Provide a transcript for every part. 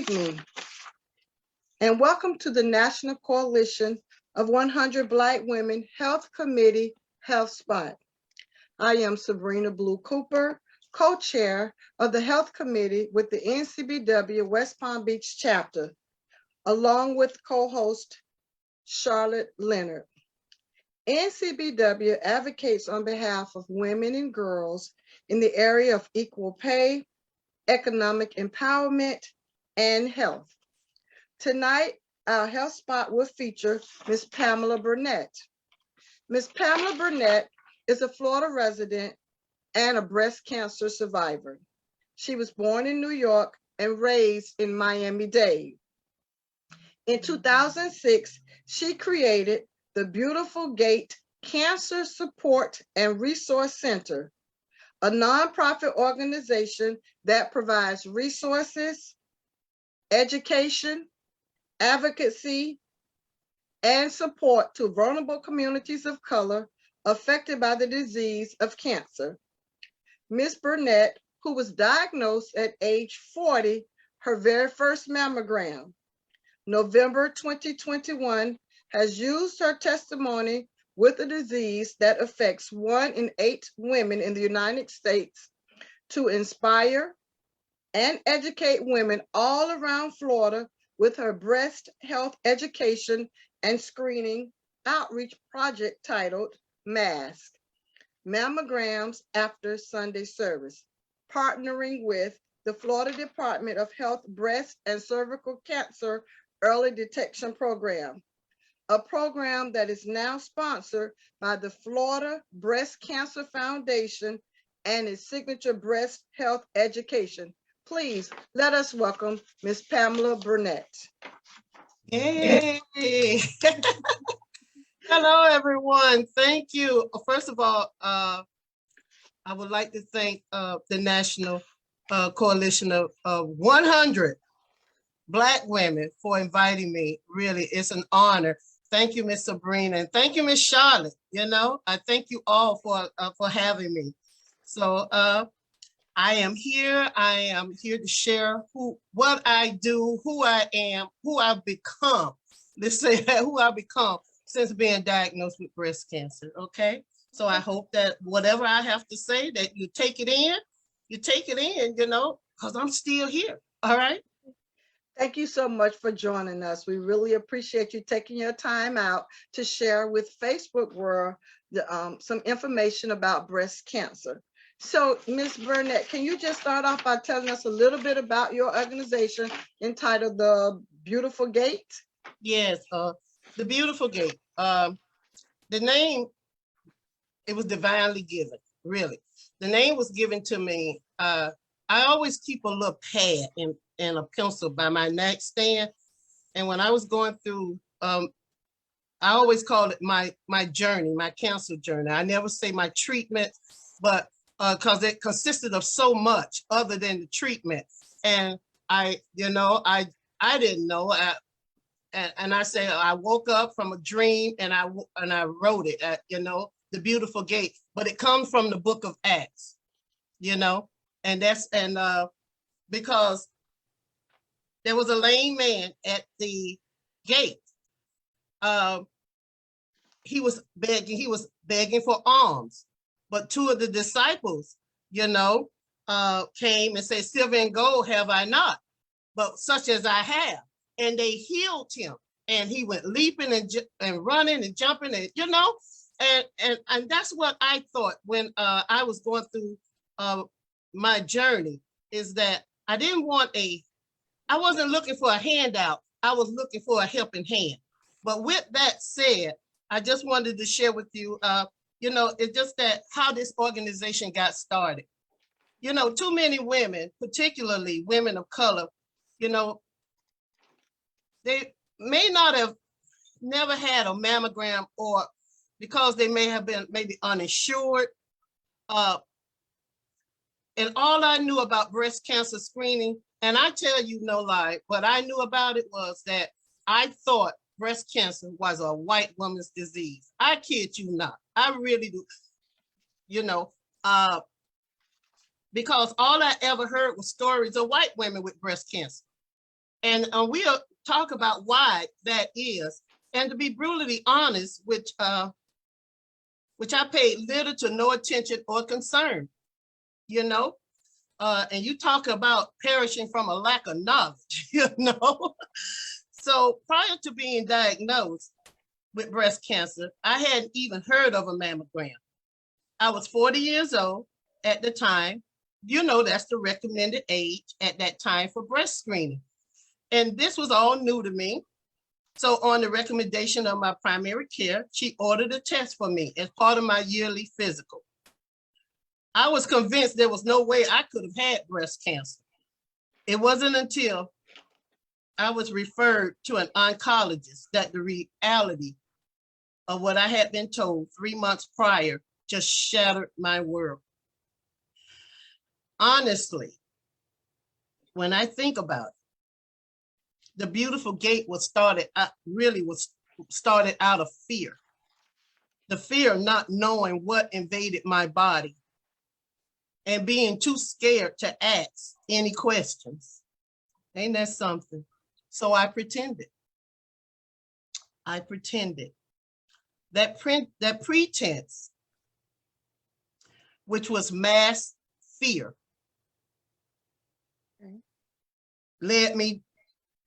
evening, and welcome to the National Coalition of 100 Black Women Health Committee Health Spot. I am Sabrina Blue Cooper, co-chair of the Health Committee with the NCBW West Palm Beach chapter, along with co-host Charlotte Leonard. NCBW advocates on behalf of women and girls in the area of equal pay, economic empowerment, and health. Tonight, our health spot will feature Ms. Pamela Burnett. Ms. Pamela Burnett is a Florida resident and a breast cancer survivor. She was born in New York and raised in Miami-Dade. In 2006, she created the Beautiful Gate Cancer Support and Resource Center, a nonprofit organization that provides resources, education, advocacy, and support to vulnerable communities of color affected by the disease of cancer. Ms. Burnett, who was diagnosed at age 40, her very first mammogram, November 2021, has used her testimony with a disease that affects 1 in 8 women in the United States to inspire and educate women all around Florida with her breast health education and screening outreach project titled MASK, Mammograms After Sunday Service, partnering with the Florida Department of Health Breast and Cervical Cancer Early Detection Program, a program that is now sponsored by the Florida Breast Cancer Foundation and its signature breast health education. Please let us welcome Ms. Pamela Burnett. Yay! Hello, everyone. Thank you. First of all, I would like to thank the National Coalition of 100 Black women for inviting me. Really, it's an honor. Thank you, Ms. Sabrina, and thank you, Ms. Charlotte. You know, I thank you all for having me. So I am here. I am here to share what I do, who I am, who I've become. Let's say that, who I've become since being diagnosed with breast cancer. Okay, so I hope that whatever I have to say, that you take it in. You know, because I'm still here. All right. Thank you so much for joining us. We really appreciate you taking your time out to share with Facebook world some information about breast cancer. So, Ms. Burnett, can you just start off by telling us a little bit about your organization entitled The Beautiful Gate? Yes, The Beautiful Gate. The name, it was divinely given, really. The name was given to me. I always keep a little pad and a pencil by my nightstand. And when I was going through, I always call it my journey, my cancer journey. I never say my treatment, but because it consisted of so much other than the treatment. And I didn't know. And I say I woke up from a dream and I wrote it at, The Beautiful Gate, but it comes from the book of Acts, and because there was a lame man at the gate. He was begging for alms, but 2 of the disciples, came and said, "Silver and gold have I not, but such as I have." And they healed him, and he went leaping and running and jumping, and that's what I thought when I was going through my journey, is that I wasn't looking for a handout. I was looking for a helping hand. But with that said, I just wanted to share with you, it's just that how this organization got started. Too many women, particularly women of color, they may not have never had a mammogram, or because they may have been maybe uninsured. And all I knew about breast cancer screening, and I tell you no lie, what I knew about it was that I thought breast cancer was a white woman's disease. I kid you not. I really do. Because all I ever heard was stories of white women with breast cancer. And we'll talk about why that is. And to be brutally honest, which I paid little to no attention or concern, you know. And you talk about perishing from a lack of knowledge, you know. So prior to being diagnosed with breast cancer, I hadn't even heard of a mammogram. I was 40 years old at the time. You know, that's the recommended age at that time for breast screening. And this was all new to me. So on the recommendation of my primary care, she ordered a test for me as part of my yearly physical. I was convinced there was no way I could have had breast cancer. It wasn't until I was referred to an oncologist that the reality of what I had been told 3 months prior just shattered my world. Honestly, when I think about it, the beautiful gate was started out of fear. The fear of not knowing what invaded my body and being too scared to ask any questions. Ain't that something? So I pretended. That pretense, which was mass fear, led me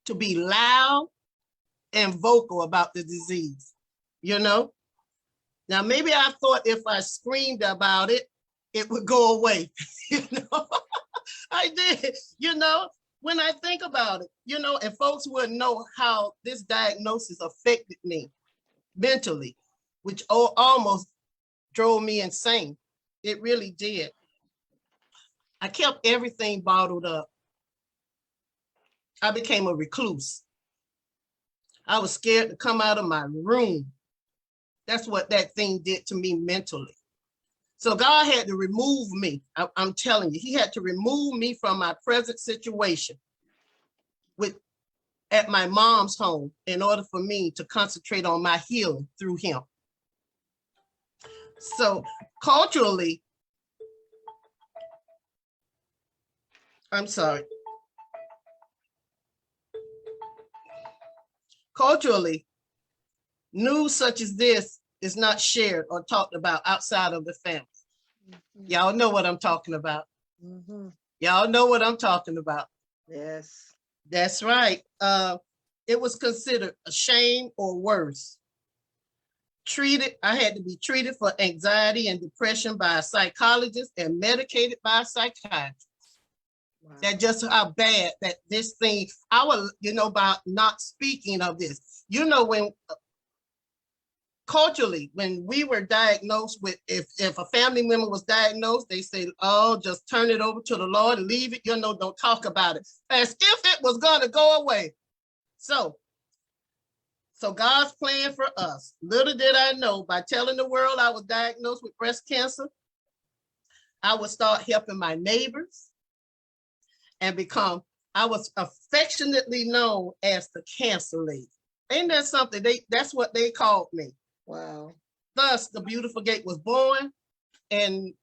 to be loud and vocal about the disease, you know? Now, maybe I thought if I screamed about it, it would go away, you know? I did, you know? When I think about it, you know, and folks would know how this diagnosis affected me mentally, which almost drove me insane. It really did. I kept everything bottled up. I became a recluse. I was scared to come out of my room. That's what that thing did to me mentally. So God had to remove me. I'm telling you, he had to remove me from my present situation at my mom's home in order for me to concentrate on my healing through him. So culturally, news such as this is not shared or talked about outside of the family. Y'all know what I'm talking about. Y'all know what I'm talking about. Yes. That's right. It was considered a shame or worse. I had to be treated for anxiety and depression by a psychologist and medicated by a psychiatrist. Wow. That's just how bad that this thing, about not speaking of this. You know, when culturally, when we were diagnosed with, if a family member was diagnosed, they say, oh, just turn it over to the Lord and leave it, don't talk about it, as if it was going to go away. So God's plan for us, little did I know, by telling the world I was diagnosed with breast cancer, I would start helping my neighbors and I was affectionately known as the cancer lady. Ain't that something? That's what they called me. Wow. Thus, the beautiful gate was born, and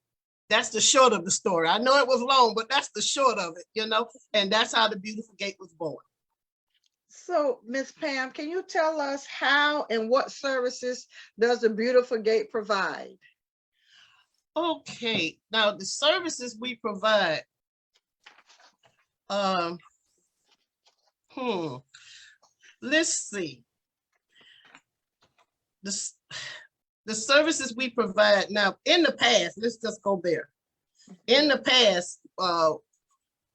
that's the short of the story. I know it was long, but that's the short of it, and that's how the beautiful gate was born. So, Ms. Pam, can you tell us how and what services does the Beautiful Gate provide? Okay, now the services we provide, let's see. The services we provide now, in the past, let's just go there. In the past,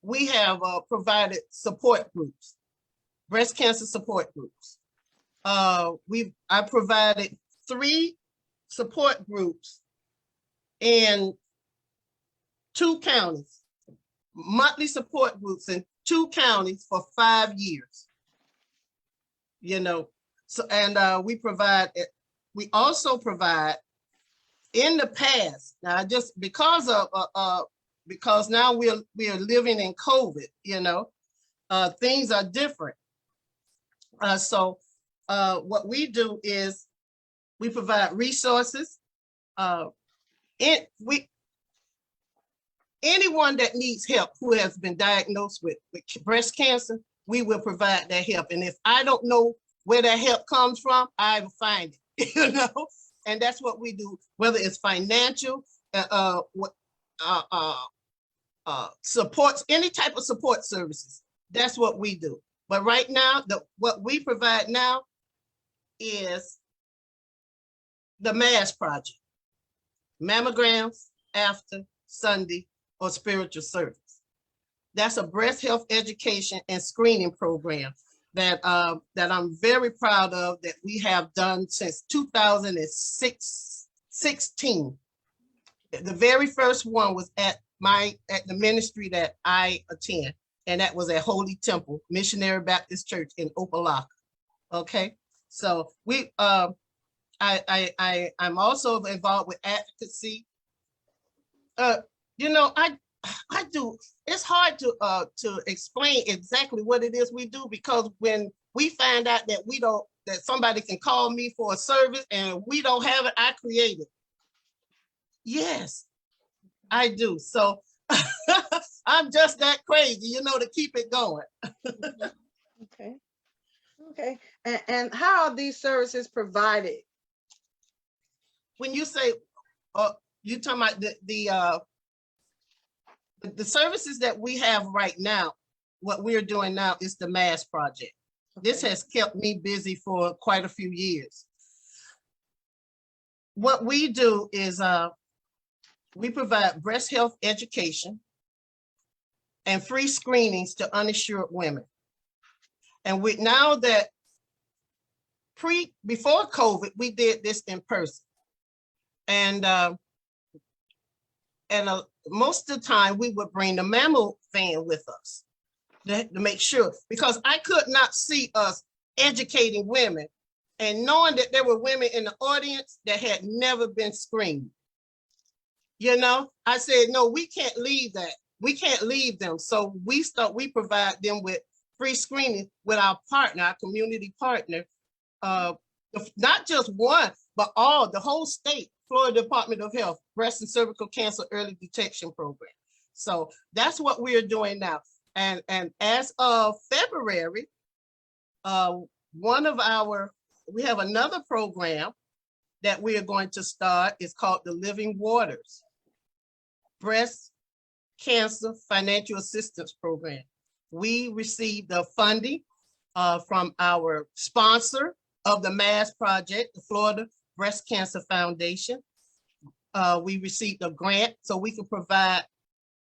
we have provided support groups, breast cancer support groups. I provided 3 support groups in 2 counties, monthly support groups in 2 counties for 5 years. So, and we also provide in the past, now just because now we are living in COVID, things are different. So what we do is we provide resources. Anyone that needs help who has been diagnosed with breast cancer, we will provide that help. And if I don't know where that help comes from, I will find it, you know, and that's what we do, whether it's financial, supports, any type of support services. That's what we do. But right now, what we provide now is the MASS project, mammograms after Sunday or spiritual service. That's a breast health education and screening program that I'm very proud of, that we have done since 2016. The very first one was at the ministry that I attend, and that was at Holy Temple Missionary Baptist Church in Opelika. Okay, so I'm also involved with advocacy. You know, I do. It's hard to explain exactly what it is we do, because when we find out that somebody can call me for a service and we don't have it, I create it. Yes, I do. So I'm just that crazy, you know, to keep it going. Okay. Okay. And how are these services provided? When you say, you talking about the services that we have right now, what we're doing now is the MASS project. Okay. This has kept me busy for quite a few years. What we do is we provide breast health education and free screenings to uninsured women. And now that before COVID, we did this in person. And most of the time we would bring the mammo van with us to make sure, because I could not see us educating women and knowing that there were women in the audience that had never been screened. You know, I said, no, we can't leave that. We can't leave them. So we provide them with free screening with our partner, our community partner, not just one, but the whole state, Florida Department of Health, Breast and Cervical Cancer Early Detection Program. So that's what we're doing now. And as of February, we have another program that we are going to start. It's called the Living Waters Breast Cancer Financial Assistance Program. We received the funding from our sponsor of the MASS project, the Florida Breast Cancer Foundation. We received a grant so we can provide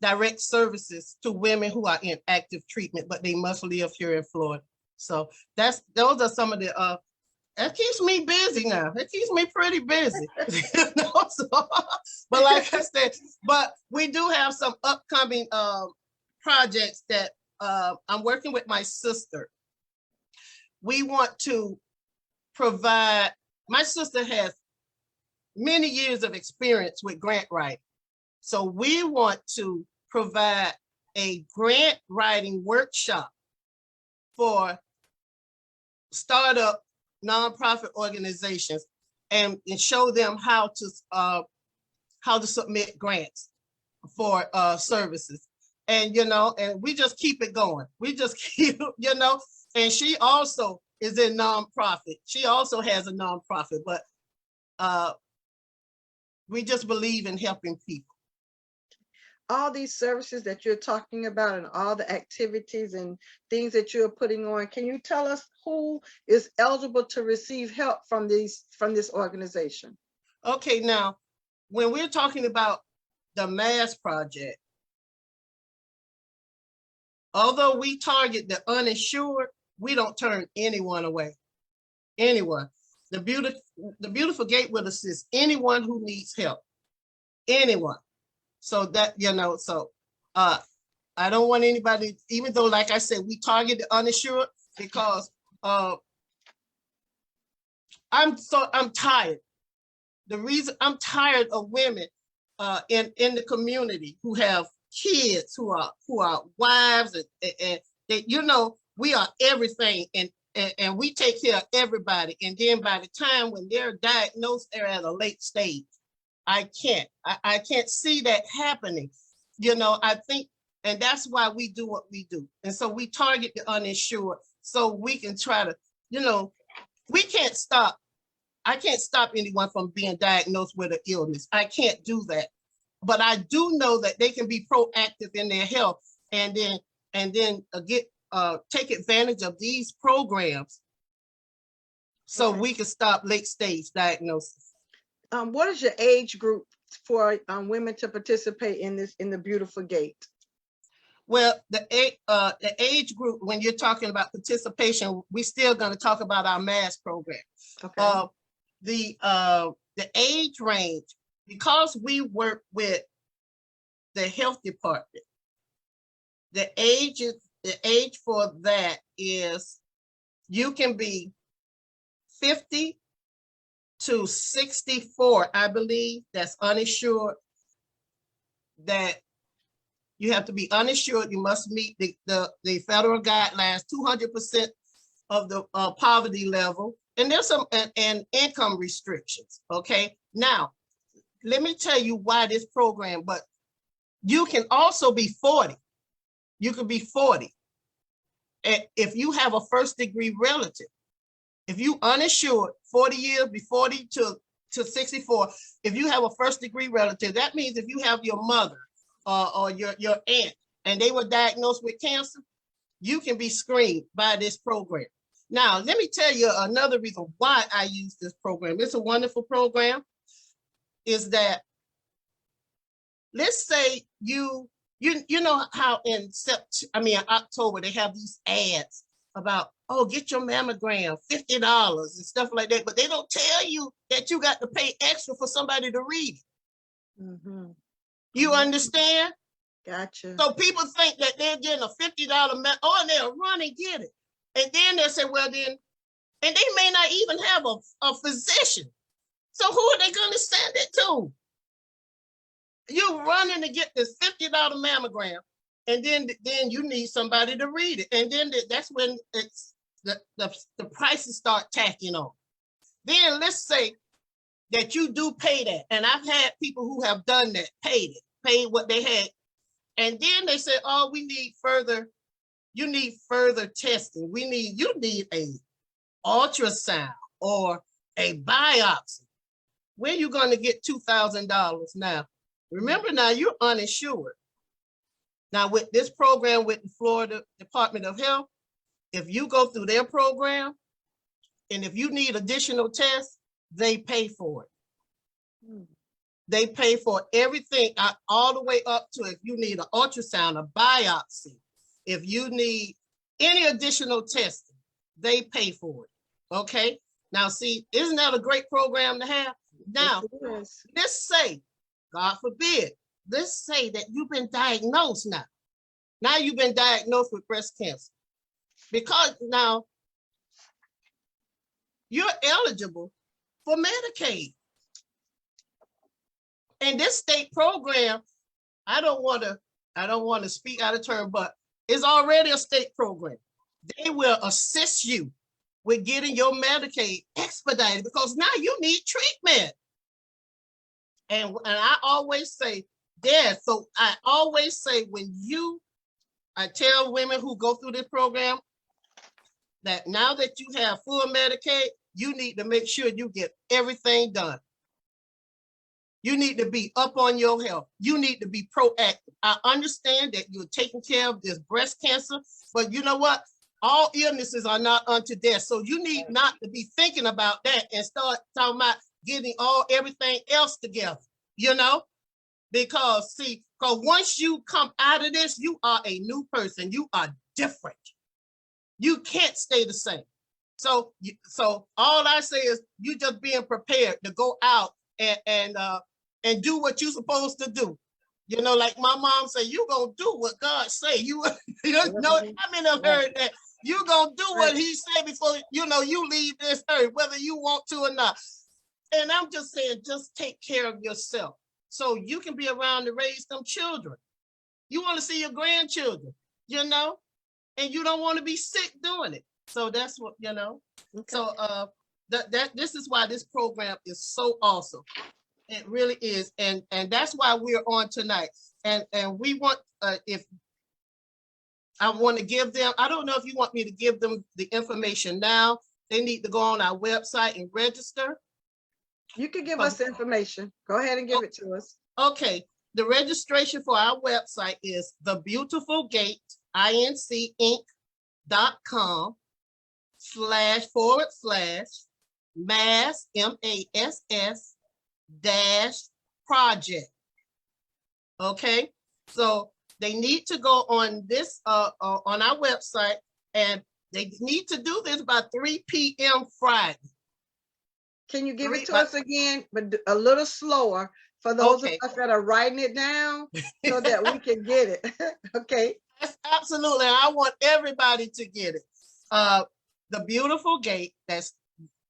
direct services to women who are in active treatment, but they must live here in Florida. So those are some of the, that keeps me busy now. It keeps me pretty busy. You know? But like I said, but we do have some upcoming projects that I'm working with my sister. We want to provide, my sister has many years of experience with grant writing. So we want to provide a grant writing workshop for startup nonprofit organizations and show them how to submit grants for services. And, you know, and we just keep it going. We just keep, you know, and she also is in nonprofit. She also has a nonprofit, but we just believe in helping people. All these services that you're talking about and all the activities and things that you're putting on, can you tell us who is eligible to receive help from this organization? Okay, now, when we're talking about the MASS project, although we target the uninsured, we don't turn anyone away. Anyone. The beautiful gate with us is anyone who needs help. Anyone. So that, you know, so I don't want anybody, even though, like I said, we target the uninsured, because I'm tired. The reason I'm tired of women in the community who have kids, who are wives, and they, you know, we are everything, and we take care of everybody. And then by the time when they're diagnosed, they're at a late stage. I can't see that happening. You know, I think And that's why we do what we do. And so we target the uninsured so we can try to, we can't stop. I can't stop anyone from being diagnosed with an illness. I can't do that. But I do know that they can be proactive in their health and then take advantage of these programs so we can stop late stage diagnosis. What is your age group for women to participate in the beautiful gate? Well, the age group, when you're talking about participation, we're still going to talk about our mass program. Okay. The age range, because we work with the health department, the age for that is you can be 50 to 64, I believe. That's uninsured. That you have to be uninsured. You must meet the federal guidelines, 200% of the poverty level, and there's some and income restrictions. Okay, now let me tell you why this program. But you can also be 40. You could be 40, and if you have a first degree relative. If you uninsured, 40 years, be 40 to 64. If you have a first degree relative, that means if you have your mother or your aunt and they were diagnosed with cancer, you can be screened by this program. Now, let me tell you another reason why I use this program. It's a wonderful program. Is that, let's say you know how in October they have these ads about, oh, get your mammogram, $50 and stuff like that. But they don't tell you that you got to pay extra for somebody to read it. Mm-hmm. You understand? Gotcha. So people think that they're getting a $50 and they'll run and get it. And then they'll say, well, then, and they may not even have a physician. So who are they going to send it to? You're running to get this $50 mammogram. And then you need somebody to read it. And then that's when it's the prices start tacking on. Then let's say that you do pay that. And I've had people who have done that, paid what they had. And then they say, oh, you need further testing. You need a ultrasound or a biopsy. Where are you going to get $2,000 now? Remember now, you're uninsured. Now, with this program with the Florida Department of Health, if you go through their program, and if you need additional tests, they pay for it. Mm. They pay for everything, all the way up to if you need an ultrasound, a biopsy, if you need any additional testing, they pay for it. Okay? Now, see, isn't that a great program to have? Now, let's say, God forbid, let's say that you've been diagnosed now. Now you've been diagnosed with breast cancer. Because now you're eligible for Medicaid. And this state program, I don't want to speak out of turn, but it's already a state program. They will assist you with getting your Medicaid expedited because now you need treatment. And I always say, so I always say I tell women who go through this program that now that you have full Medicaid, you need to make sure you get everything done. You need to be up on your health. You need to be proactive. I understand that you're taking care of this breast cancer, but you know what? All illnesses are not unto death. So you need not to be thinking about that and start talking about getting everything else together, because once you come out of this, you are a new person. You are different. You can't stay the same. So all I say is you just being prepared to go out and do what you're supposed to do. Like my mom said, you gonna do what God say. You know, I've heard that. You gonna do what he said before you leave this earth, whether you want to or not. And I'm just saying, just take care of yourself so you can be around to raise them children. You want to see your grandchildren, and you don't want to be sick doing it. So that's what, Okay. So this is why this program is so awesome. It really is. And that's why we're on tonight. And we want, if I want to give them, I don't know if you want me to give them the information now. They need to go on our website and register. You can give us the information. Go ahead and give it to us. Okay, the registration for our website is thebeautifulgate.com//mass, MASS dash project. Okay, so they need to go on this on our website, and they need to do this by 3 p.m. Friday. Can you give it to us again, but a little slower for those of us that are writing it down so that we can get it? Okay. That's absolutely. I want everybody to get it. The Beautiful Gate, that's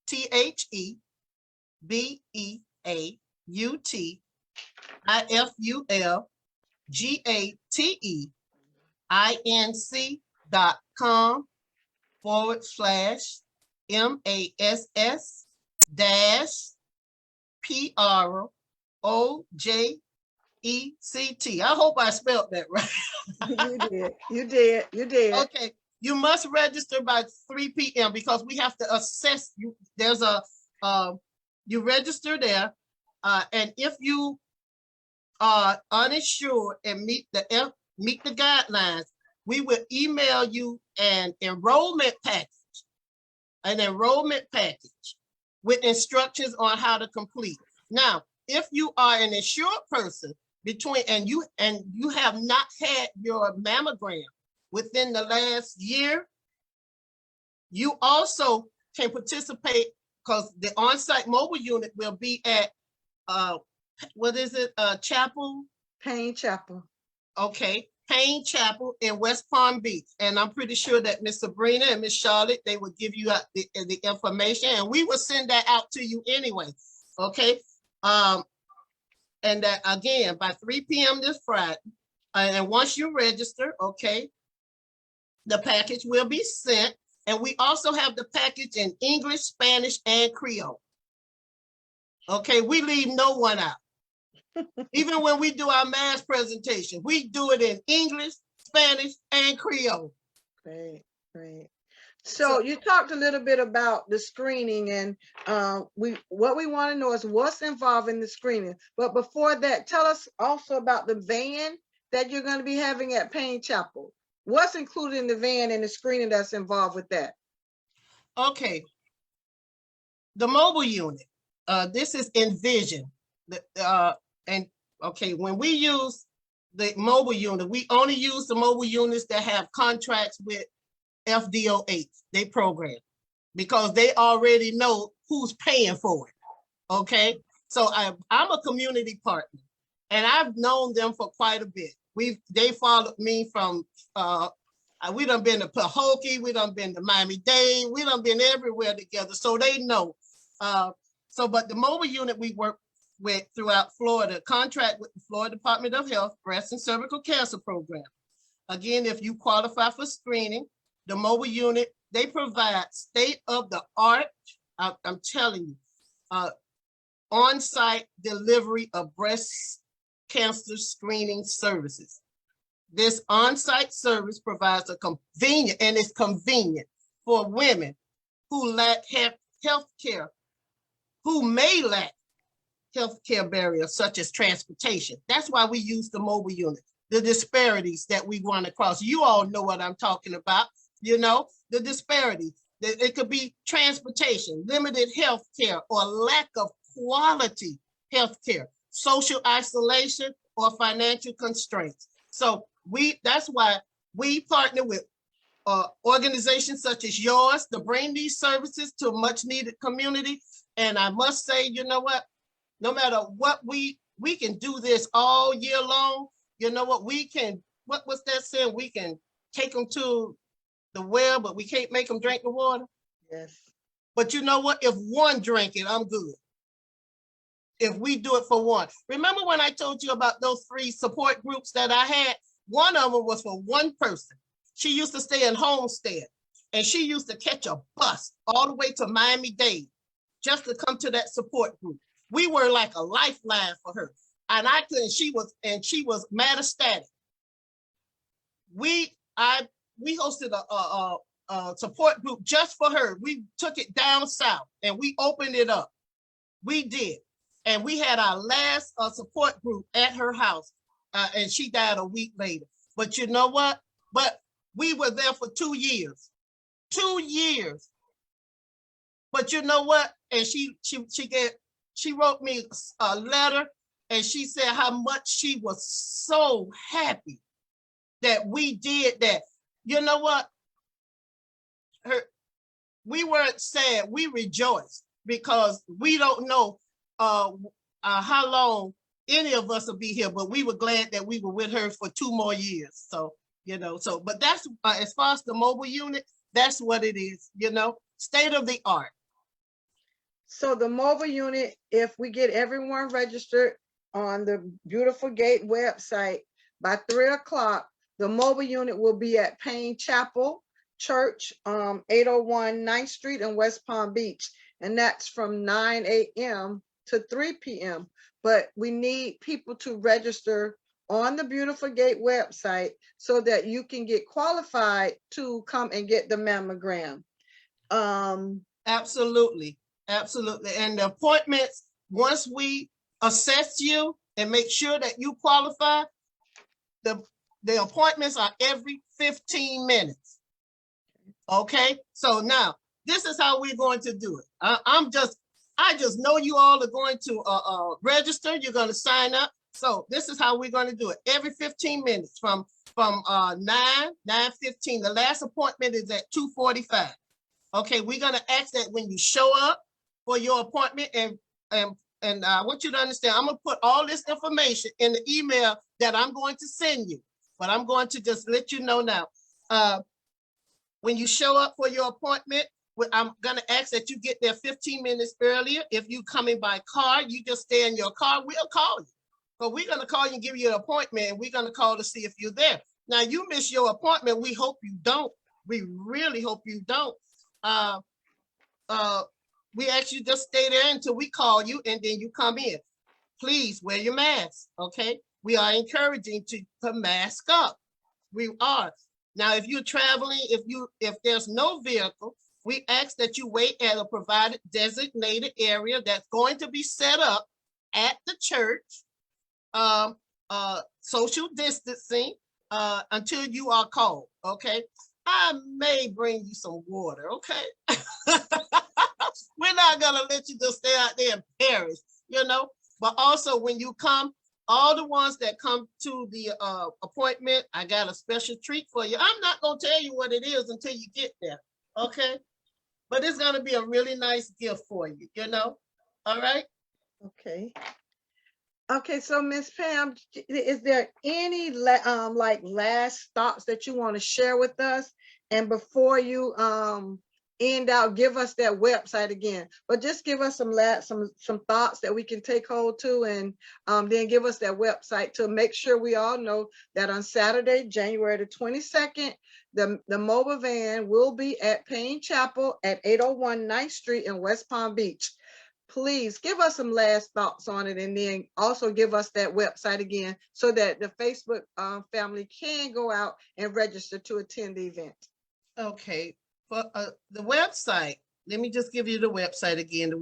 TheBeautifulGate.com/MASS dash PROJECT. I hope I spelled that right. You did. Okay, you must register by 3 p.m. because we have to assess you. There's a you register there, and if you are uninsured and meet the guidelines, we will email you an enrollment package with instructions on how to complete. Now, if you are an insured person and you have not had your mammogram within the last year, you also can participate because the on-site mobile unit will be at Chapel? Payne Chapel. Okay, Payne Chapel in West Palm Beach. And I'm pretty sure that Miss Sabrina and Miss Charlotte, they will give you the information, and we will send that out to you anyway. Okay. And that again, by 3 p.m. this Friday, and once you register, okay, the package will be sent. And we also have the package in English, Spanish, and Creole. Okay, we leave no one out. Even when we do our mass presentation, we do it in English, Spanish, and Creole. Great. So you talked a little bit about the screening, and what we want to know is what's involved in the screening. But before that, tell us also about the van that you're going to be having at Payne Chapel. What's included in the van and the screening that's involved with that? Okay, the mobile unit. This is Envision. And okay, when we use the mobile unit, we only use the mobile units that have contracts with FDOH, they program, because they already know who's paying for it. Okay, so I'm a community partner, and I've known them for quite a bit. They followed me from we done been to Pahokee, we done been to Miami-Dade, we done been everywhere together, so they know. But the mobile unit we work with throughout Florida, contract with the Florida Department of Health Breast and Cervical Cancer Program. Again, if you qualify for screening, the mobile unit, they provide state-of-the-art, I'm telling you, on-site delivery of breast cancer screening services. This on-site service provides it's convenient for women who lack health care, who may lack healthcare barriers such as transportation. That's why we use the mobile unit. The disparities that we run across. You all know what I'm talking about. You know, the disparity. It could be transportation, limited healthcare, or lack of quality healthcare, social isolation, or financial constraints. So that's why we partner with organizations such as yours to bring these services to a much needed community. And I must say, you know what? No matter what, we can do this all year long. You know what? We can, what's that saying? We can take them to the well, but we can't make them drink the water. Yes. But you know what? If one drink it, I'm good. If we do it for one. Remember when I told you about those 3 support groups that I had? One of them was for one person. She used to stay in Homestead, and she used to catch a bus all the way to Miami-Dade just to come to that support group. We were like a lifeline for her. And she was metastatic. we hosted a support group just for her. We took it down south and we opened it up. We did. And we had our last support group at her house. And she died a week later. But you know what? But we were there for 2 years. 2 years. But you know what? And she wrote me a letter and she said how much she was so happy that we did that. You know what? We weren't sad, we rejoiced because we don't know how long any of us will be here, but we were glad that we were with her for 2 more years. So, you know, but that's as far as the mobile unit, that's what it is, you know, state of the art. So the mobile unit, if we get everyone registered on the Beautiful Gate website by 3 o'clock, the mobile unit will be at Payne Chapel Church, 801 9th Street in West Palm Beach. And that's from 9 a.m. to 3 p.m. But we need people to register on the Beautiful Gate website so that you can get qualified to come and get the mammogram. Absolutely. Absolutely. And the appointments, once we assess you and make sure that you qualify, the appointments are every 15 minutes. Okay. So now this is how we're going to do it. I just know you all are going to register. You're going to sign up. So this is how we're going to do it. Every 15 minutes from 9:15. The last appointment is at 2:45. Okay, we're going to ask that when you show up for your appointment, and I want you to understand, I'm going to put all this information in the email that I'm going to send you, but I'm going to just let you know now. When you show up for your appointment, I'm going to ask that you get there 15 minutes earlier. If you coming by car, you just stay in your car. We'll call you. So we're going to call you and give you an appointment, and we're going to call to see if you're there. Now, you miss your appointment. We hope you don't. We really hope you don't. We ask you just stay there until we call you, and then you come in. Please wear your mask, okay? We are encouraging to mask up. We are. Now, if you're traveling, if there's no vehicle, we ask that you wait at a provided designated area that's going to be set up at the church, social distancing until you are called, okay? I may bring you some water, okay? We're not gonna let you just stay out there and perish, you know? But also when you come, all the ones that come to the appointment, I got a special treat for you. I'm not gonna tell you what it is until you get there, okay? But it's gonna be a really nice gift for you, you know? All right? Okay. Okay, so Miss Pam, is there any like last thoughts that you want to share with us? And before you end out, give us that website again. But just give us some thoughts that we can take hold to, and then give us that website to make sure we all know that on Saturday, January the 22nd, the mobile van will be at Payne Chapel at 801 9th Street in West Palm Beach. Please give us some last thoughts on it, and then also give us that website again so that the Facebook family can go out and register to attend the event. Okay, for the website, let me just give you the website again. The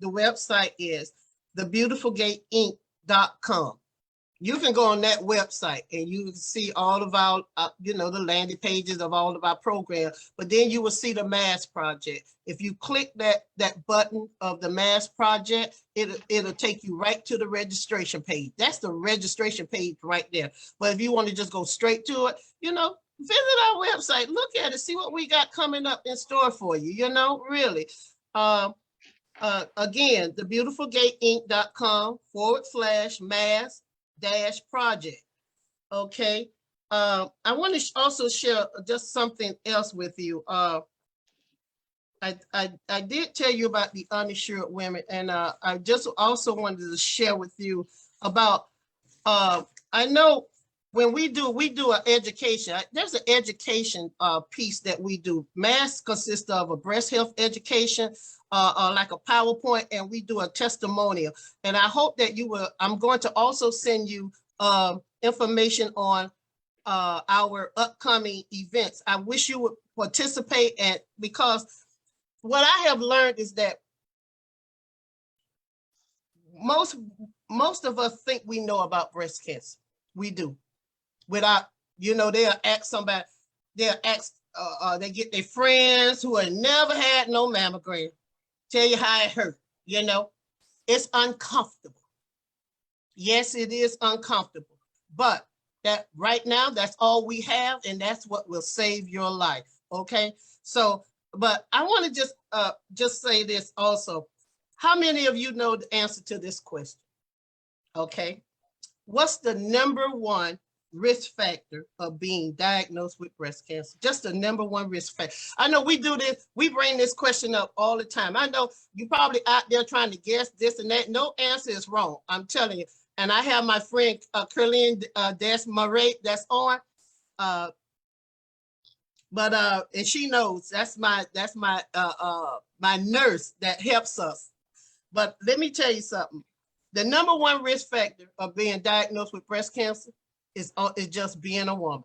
website is thebeautifulgateinc.com. You can go on that website and you can see all of our, the landing pages of all of our programs, but then you will see the MASS project. If you click that button of the MASS project, it'll take you right to the registration page. That's the registration page right there. But if you want to just go straight to it, visit our website, look at it, see what we got coming up in store for you, really. Again, thebeautifulgateinc.com/MASS-project. Okay. I want to also share just something else with you. I did tell you about the uninsured women, and I just also wanted to share with you about, I know when we do an education, there's an education piece that we do. MASS consists of a breast health education, like a PowerPoint, and we do a testimonial. And I hope that I'm going to also send you information on our upcoming events. I wish you would participate because what I have learned is that most of us think we know about breast cancer. We do. Without, they'll ask somebody, they'll ask, they get their friends who have never had no mammogram, tell you how it hurt. It's uncomfortable. Yes, it is uncomfortable, but that right now, that's all we have, and that's what will save your life. Okay. So, but I want to just say this also. How many of you know the answer to this question? Okay. What's the number one risk factor of being diagnosed with breast cancer? Just the number one risk factor. I know we do this. We bring this question up all the time. I know you probably out there trying to guess this and that. No answer is wrong. I'm telling you. And I have my friend Curleen Desmarais that's on. And she knows that's my my nurse that helps us. But let me tell you something. The number one risk factor of being diagnosed with breast cancer is just being a woman.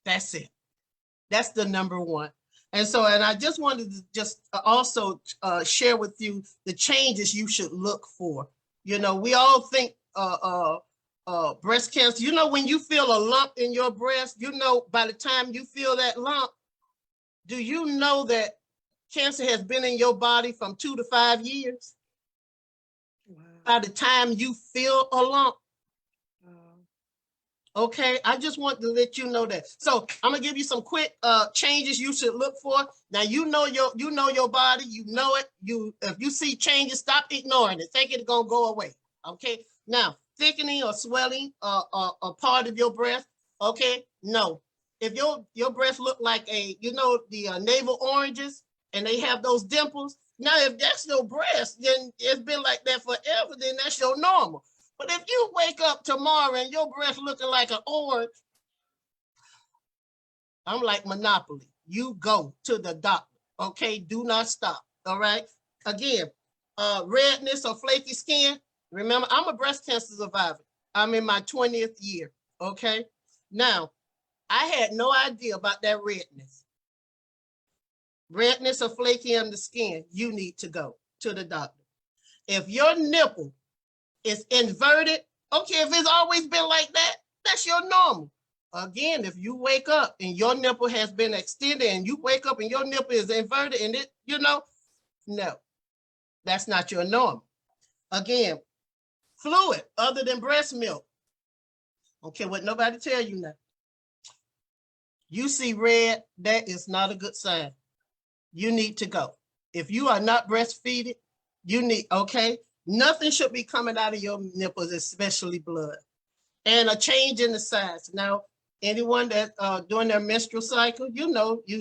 That's it. That's the number one. And I just wanted to just also share with you the changes you should look for. We all think breast cancer, when you feel a lump in your breast, by the time you feel that lump, do you know that cancer has been in your body from 2 to 5 years? Wow. By the time you feel a lump. Wow. Okay, I just want to let you know that. So I'm gonna give you some quick changes you should look for. Now you know your body, you know it. If you see changes, stop ignoring it. Think it's gonna go away. Okay. Now, thickening or swelling a part of your breast. Okay, no. If your breast look like the navel oranges and they have those dimples. Now, if that's your breast, then it's been like that forever, then that's your normal. But if you wake up tomorrow and your breast looking like an orange, I'm like Monopoly. You go to the doctor, okay? Do not stop, all right? Again, redness or flaky skin. Remember, I'm a breast cancer survivor. I'm in my 20th year, okay? Now, I had no idea about that redness. Redness or flaky on the skin, you need to go to the doctor. If your nipple is inverted, okay, if it's always been like that, that's your normal. Again, if you wake up and your nipple has been extended and you wake up and your nipple is inverted and no, that's not your normal. Again, fluid other than breast milk. Okay, what nobody tell you now. You see red, that is not a good sign. You need to go. If you are not breastfeeding, okay? Nothing should be coming out of your nipples, especially blood. And a change in the size. Now, anyone that during their menstrual cycle, you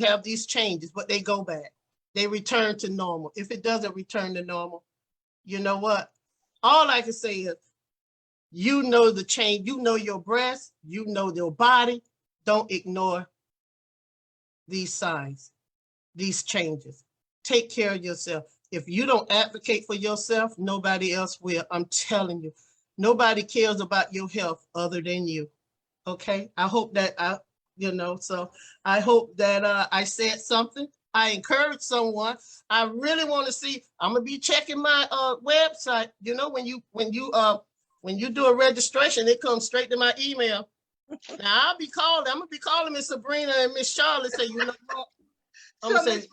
have these changes, but they go back. They return to normal. If it doesn't return to normal, you know what? All I can say is, the change, your breast, your body. Don't ignore these signs, these changes. Take care of yourself. If you don't advocate for yourself, nobody else will. I'm telling you, nobody cares about your health other than you. Okay. I hope that so I hope that I said something. I encourage someone. I really want to see. I'm gonna be checking my website. When you do a registration, it comes straight to my email. Now I'm gonna be calling Miss Sabrina and Miss Charlotte. Say, what? I'm gonna say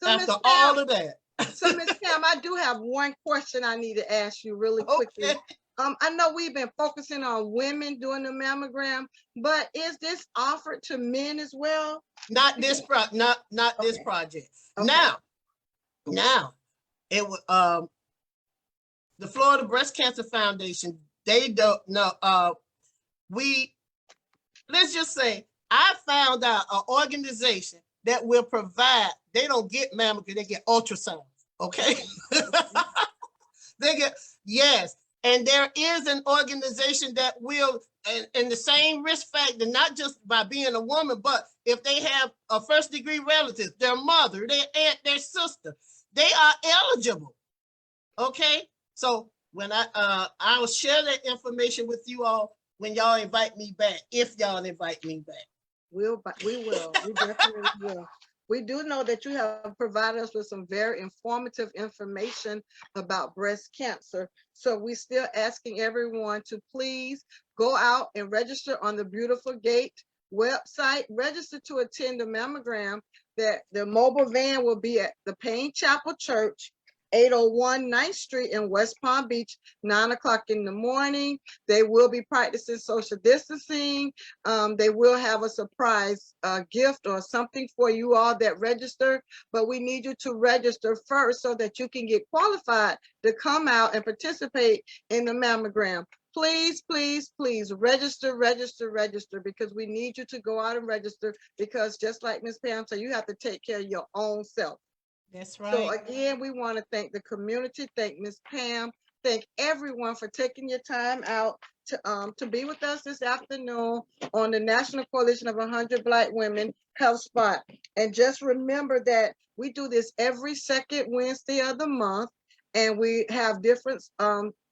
after all of that. So Miss Pam, I do have one question I need to ask you really quickly. Okay. I know we've been focusing on women doing the mammogram, but is this offered to men as well? Not this this project. Okay. Now, it was the Florida Breast Cancer Foundation. They don't know. Let's just say I found out an organization that will provide. They don't get mammograms; they get ultrasounds. Okay, they get yes. And there is an organization that will, and the same risk factor, not just by being a woman, but if they have a first degree relative, their mother, their aunt, their sister, they are eligible. Okay. So when I will share that information with you all when y'all invite me back, if y'all invite me back. We will. We definitely will. We do know that you have provided us with some very informative information about breast cancer. So we're still asking everyone to please go out and register on the Beautiful Gate website, register to attend the mammogram. That the mobile van will be at the Payne Chapel Church, 801 9th Street in West Palm Beach, 9 o'clock in the morning. They will be practicing social distancing. They will have a surprise gift or something for you all that register, but we need you to register first so that you can get qualified to come out and participate in the mammogram. Please, please, please register, because we need you to go out and register, because just like Ms. Pam said, you have to take care of your own self. That's right. So again, we want to thank the community, thank Ms. Pam, thank everyone for taking your time out to be with us this afternoon on the National Coalition of 100 Black Women Health Spot. And just remember that we do this every second Wednesday of the month, and we have different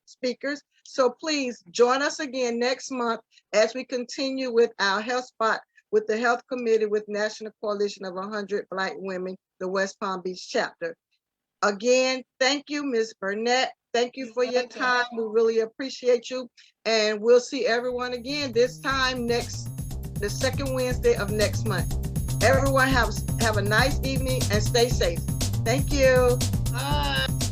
speakers. So please join us again next month as we continue with our health spot with the Health Committee with National Coalition of 100 Black Women, the West Palm Beach chapter. Again, thank you, Ms. Burnett. Thank you for your time. We really appreciate you. And we'll see everyone again this time the second Wednesday of next month. Everyone have a nice evening and stay safe. Thank you. Bye.